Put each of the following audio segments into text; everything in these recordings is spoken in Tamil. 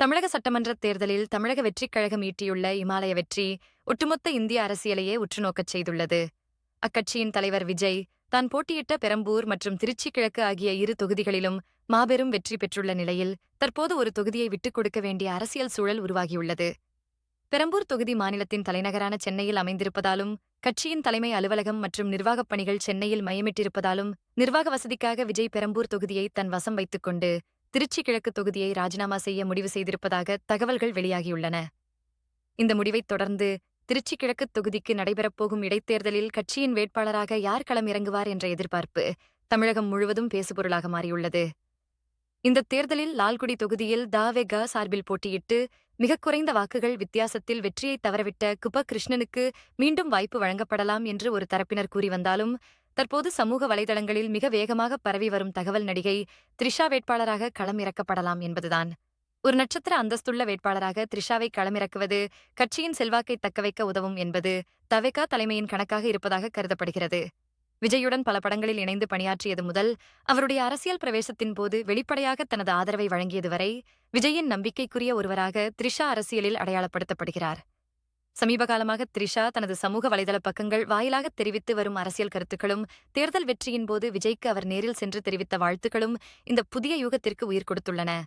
தமிழக சட்டமன்றத் தேர்தலில் தமிழக வெற்றிக் கழகம் ஈட்டியுள்ள இமாலய வெற்றி ஒட்டுமொத்த இந்திய அரசியலையே உற்றுநோக்கச் செய்துள்ளது. அக்கட்சியின் தலைவர் விஜய் தான் போட்டியிட்ட பெரம்பூர் மற்றும் திருச்சி கிழக்கு ஆகிய இரு தொகுதிகளிலும் மாபெரும் வெற்றி பெற்றுள்ள நிலையில் தற்போது ஒரு தொகுதியை விட்டுக் கொடுக்க வேண்டிய அரசியல் சூழல் உருவாகியுள்ளது. பெரம்பூர் தொகுதி மாநிலத்தின் தலைநகரான சென்னையில் அமைந்திருப்பதாலும் கட்சியின் தலைமை அலுவலகம் மற்றும் நிர்வாகப் பணிகள் சென்னையில் மையமிட்டிருப்பதாலும் நிர்வாக வசதிக்காக விஜய் பெரம்பூர் தொகுதியை தன் வசம் வைத்துக் கொண்டு திருச்சி கிழக்கு தொகுதியை ராஜினாமா செய்ய முடிவு செய்திருப்பதாக தகவல்கள் வெளியாகியுள்ளன. இந்த முடிவைத் தொடர்ந்து திருச்சி கிழக்கு தொகுதிக்கு நடைபெறப்போகும் இடைத்தேர்தலில் கட்சியின் வேட்பாளராக யார் களம் இறங்குவார் என்ற எதிர்பார்ப்பு தமிழகம் முழுவதும் பேசுபொருளாக மாறியுள்ளது. இந்த தேர்தலில் லால்குடி தொகுதியில் த.வெ.க. சார்பில் போட்டியிட்டு மிகக் குறைந்த வாக்குகள் வித்தியாசத்தில் வெற்றியை தவறவிட்ட குப கிருஷ்ணனுக்கு மீண்டும் வாய்ப்பு வழங்கப்படலாம் என்று ஒரு தரப்பினர் கூறி வந்தாலும் தற்போது சமூக வலைதளங்களில் மிக வேகமாக பரவி வரும் தகவல் நடிகை த்ரிஷா வேட்பாளராக களம் இறக்கப்படலாம் என்பதுதான். ஒரு நட்சத்திர அந்தஸ்துள்ள வேட்பாளராக த்ரிஷாவை களமிறக்குவது கட்சியின் செல்வாக்கை தக்கவைக்க உதவும் என்பது த.வெ.க. தலைமையின் கணக்காக இருப்பதாக கருதப்படுகிறது. விஜயுடன் பல படங்களில் இணைந்து பணியாற்றியது முதல் அவருடைய அரசியல் பிரவேசத்தின் போது வெளிப்படையாக தனது ஆதரவை வழங்கியது வரை விஜயின் நம்பிக்கைக்குரிய ஒருவராக த்ரிஷா அரசியலில் அடையாளப்படுத்தப்படுகிறார். சமீப காலமாக த்ரிஷா தனது சமூக வலைதள பக்கங்கள் வாயிலாக தெரிவித்து வரும் அரசியல் கருத்துக்களும் தேர்தல் வெற்றியின் போது விஜய்க்கு அவர் நேரில் சென்று தெரிவித்த வாழ்த்துக்களும் இந்த புதிய யூகத்திற்கு உயிர் கொடுத்துள்ளன.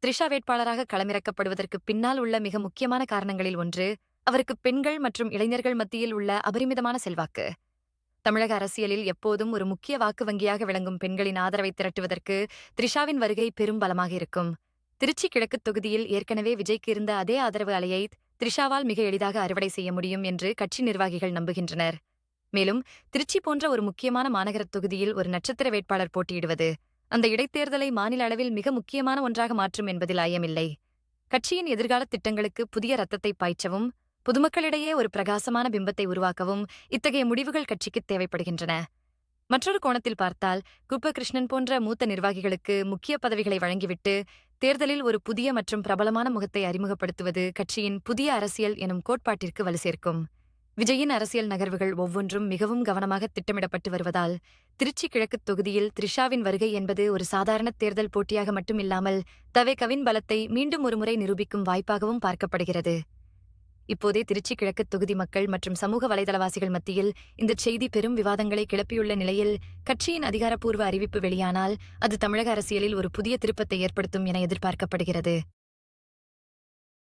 த்ரிஷா வேட்பாளராக களமிறக்கப்படுவதற்கு பின்னால் உள்ள மிக முக்கியமான காரணங்களில் ஒன்று அவருக்கு பெண்கள் மற்றும் இளைஞர்கள் மத்தியில் உள்ள அபரிமிதமான செல்வாக்கு. தமிழக அரசியலில் எப்போதும் ஒரு முக்கிய வாக்கு வங்கியாக விளங்கும் பெண்களின் ஆதரவை திரட்டுவதற்கு த்ரிஷாவின் வருகை பெரும் பலமாக இருக்கும். திருச்சி கிழக்கு தொகுதியில் ஏற்கனவே விஜய்க்கு இருந்த அதே ஆதரவு அலையை த்ரிஷாவால் மிக எளிதாக அறுவடை செய்ய முடியும் என்று கட்சி நிர்வாகிகள் நம்புகின்றனர். மேலும் திருச்சி போன்ற ஒரு முக்கியமான மாநகரத் தொகுதியில் ஒரு நட்சத்திர வேட்பாளர் போட்டியிடுவது அந்த இடைத்தேர்தலை மாநில அளவில் மிக முக்கியமான ஒன்றாக மாற்றும் என்பதில் ஐயமில்லை. கட்சியின் எதிர்கால திட்டங்களுக்கு புதிய ரத்தத்தை பாய்ச்சவும் பொதுமக்களிடையே ஒரு பிரகாசமான பிம்பத்தை உருவாக்கவும் இத்தகைய முடிவுகள் கட்சிக்கு தேவைப்படுகின்றன. மற்றொரு கோணத்தில் பார்த்தால் குப கிருஷ்ணன் போன்ற மூத்த நிர்வாகிகளுக்கு முக்கிய பதவிகளை வழங்கிவிட்டு தேர்தலில் ஒரு புதிய மற்றும் பிரபலமான முகத்தை அறிமுகப்படுத்துவது கட்சியின் புதிய அரசியல் எனும் கோட்பாட்டிற்கு வலு சேர்க்கும். விஜயின் அரசியல் நகர்வுகள் ஒவ்வொன்றும் மிகவும் கவனமாக திட்டமிடப்பட்டு வருவதால் திருச்சி கிழக்கு தொகுதியில் த்ரிஷாவின் வருகை என்பது ஒரு சாதாரண தேர்தல் போட்டியாக மட்டும் இல்லாமல் த.வெ.க.வின் பலத்தை மீண்டும் ஒருமுறை நிரூபிக்கும் வாய்ப்பாகவும் பார்க்கப்படுகிறது. இப்போதே திருச்சி கிழக்கு தொகுதி மக்கள் மற்றும் சமூக வலைதளவாசிகள் மத்தியில் இந்த செய்தி பெரும் விவாதங்களை கிளப்பியுள்ள நிலையில் கட்சியின் அதிகாரப்பூர்வ அறிவிப்பு வெளியானால் அது தமிழக அரசியலில் ஒரு புதிய திருப்பத்தை ஏற்படுத்தும் என எதிர்பார்க்கப்படுகிறது.